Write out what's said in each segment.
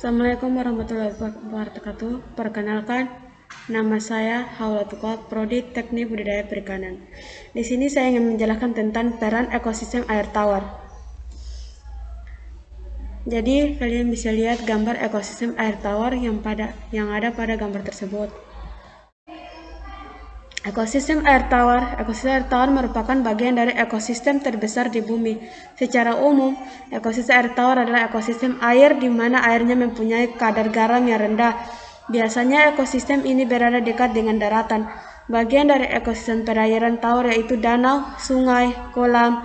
Assalamualaikum warahmatullahi wabarakatuh. Perkenalkan, nama saya Haula Tukot, Prodi Teknik Budidaya Perikanan. Di sini saya ingin menjelaskan tentang peran ekosistem air tawar. Jadi kalian bisa lihat gambar ekosistem air tawar yang ada pada gambar tersebut. Ekosistem air tawar merupakan bagian dari ekosistem terbesar di bumi. Secara umum, ekosistem air tawar adalah ekosistem air di mana airnya mempunyai kadar garam yang rendah. Biasanya ekosistem ini berada dekat dengan daratan. Bagian dari ekosistem perairan tawar yaitu danau, sungai, kolam,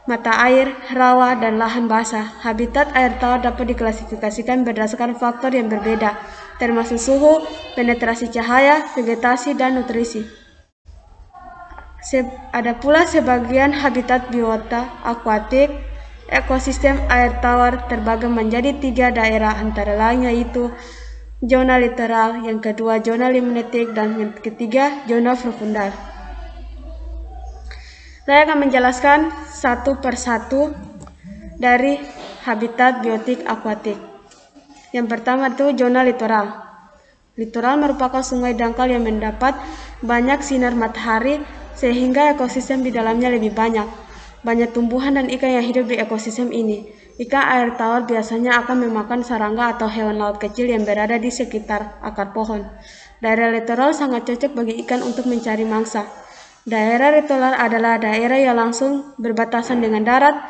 mata air, rawa, dan lahan basah. Habitat air tawar dapat diklasifikasikan berdasarkan faktor yang berbeda, termasuk suhu, penetrasi cahaya, vegetasi, dan nutrisi. Ada pula sebagian habitat biota akuatik. Ekosistem air tawar terbagi menjadi 3 daerah, antara lain yaitu zona litoral, yang kedua zona limnetik, dan yang ketiga zona profundal. Saya akan menjelaskan satu persatu dari habitat biotik akuatik. Yang pertama itu zona litoral. Litoral merupakan sungai dangkal yang mendapat banyak sinar matahari sehingga ekosistem di dalamnya lebih banyak. Banyak tumbuhan dan ikan yang hidup di ekosistem ini. Ikan air tawar biasanya akan memakan serangga atau hewan laut kecil yang berada di sekitar akar pohon. Daerah litoral sangat cocok bagi ikan untuk mencari mangsa. Daerah litoral adalah daerah yang langsung berbatasan dengan darat.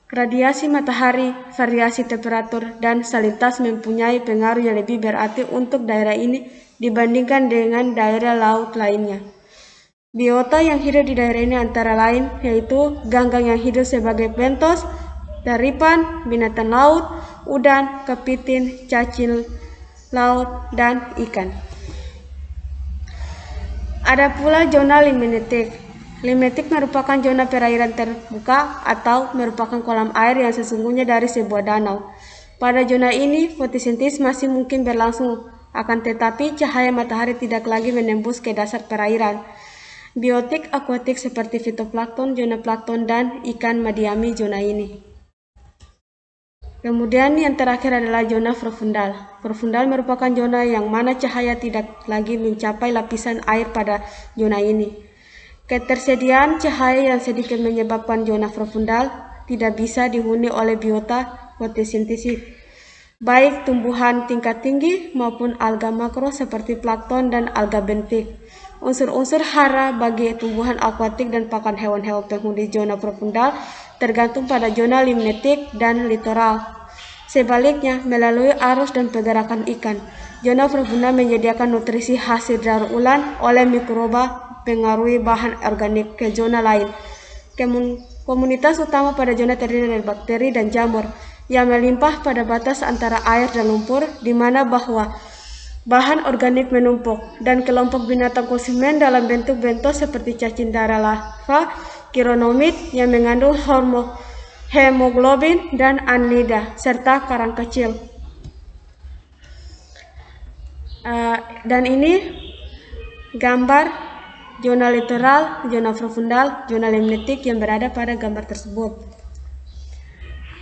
Radiasi matahari, variasi temperatur, dan salinitas mempunyai pengaruh yang lebih berarti untuk daerah ini dibandingkan dengan daerah laut lainnya. Biota yang hidup di daerah ini antara lain yaitu ganggang yang hidup sebagai bentos, daripan, binatang laut, udang, kepiting, cacing laut, dan ikan. Ada pula zona limnetik. Limnetik merupakan zona perairan terbuka atau merupakan kolam air yang sesungguhnya dari sebuah danau. Pada zona ini, fotosintesis masih mungkin berlangsung, akan tetapi cahaya matahari tidak lagi menembus ke dasar perairan. Biotik akuatik seperti fitoplankton, zooplankton, dan ikan mendiami zona ini. Kemudian yang terakhir adalah zona profundal. Profundal merupakan zona yang mana cahaya tidak lagi mencapai lapisan air pada zona ini. Ketersediaan cahaya yang sedikit menyebabkan zona profundal tidak bisa dihuni oleh biota fotosintesis, baik tumbuhan tingkat tinggi maupun alga makro seperti plankton dan alga bentik. Unsur-unsur hara bagi tumbuhan akuatik dan pakan hewan-hewan penghuni zona profundal tergantung pada zona limnetik dan litoral. Sebaliknya, melalui arus dan pergerakan ikan, zona profundal menyediakan nutrisi hasil daur ulang oleh mikroba pengaruhi bahan organik ke zona lain. Komunitas utama pada zona terdiri dari bakteri dan jamur yang melimpah pada batas antara air dan lumpur, di mana bahwa bahan organik menumpuk, dan kelompok binatang konsumen dalam bentuk bentos seperti cacing darah lava, chironomid yang mengandung hemoglobin dan annida, serta karang kecil. Dan ini gambar zona litoral, zona profundal, zona limnetik yang berada pada gambar tersebut.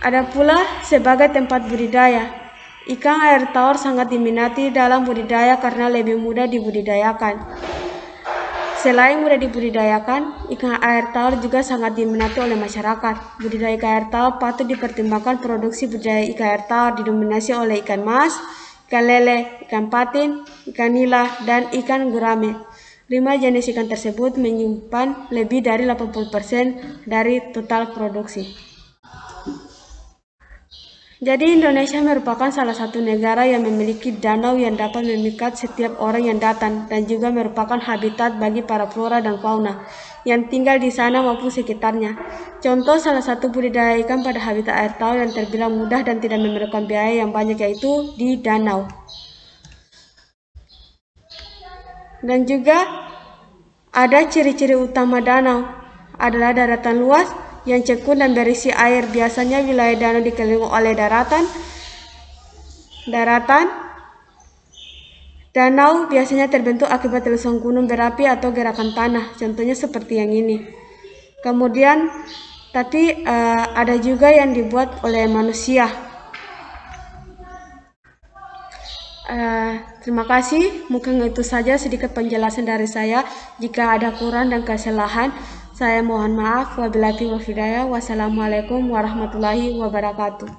Ada pula sebagai tempat budidaya. Ikan air tawar sangat diminati dalam budidaya karena lebih mudah dibudidayakan. Selain mudah dibudidayakan, ikan air tawar juga sangat diminati oleh masyarakat. Budidaya ikan air tawar patut dipertimbangkan. Produksi budidaya ikan air tawar didominasi oleh ikan mas, ikan lele, ikan patin, ikan nila, dan ikan gurame. 5 jenis ikan tersebut menyimpan lebih dari 80% dari total produksi. Jadi Indonesia merupakan salah satu negara yang memiliki danau yang dapat memikat setiap orang yang datang, dan juga merupakan habitat bagi para flora dan fauna yang tinggal di sana maupun sekitarnya. Contoh salah satu budidaya ikan pada habitat air tawar yang terbilang mudah dan tidak memerlukan biaya yang banyak yaitu di danau. Dan juga ada ciri-ciri utama danau adalah daratan luas yang cekung dan berisi air. Biasanya wilayah danau dikelilingi oleh daratan. Danau biasanya terbentuk akibat letusan gunung berapi atau gerakan tanah, contohnya seperti yang ini. Kemudian, ada juga yang dibuat oleh manusia. Terima kasih. Mungkin itu saja sedikit penjelasan dari saya. Jika ada kurang dan kesalahan, saya mohon maaf. Wabillahi taufiq wal hidayah. Wassalamualaikum warahmatullahi wabarakatuh.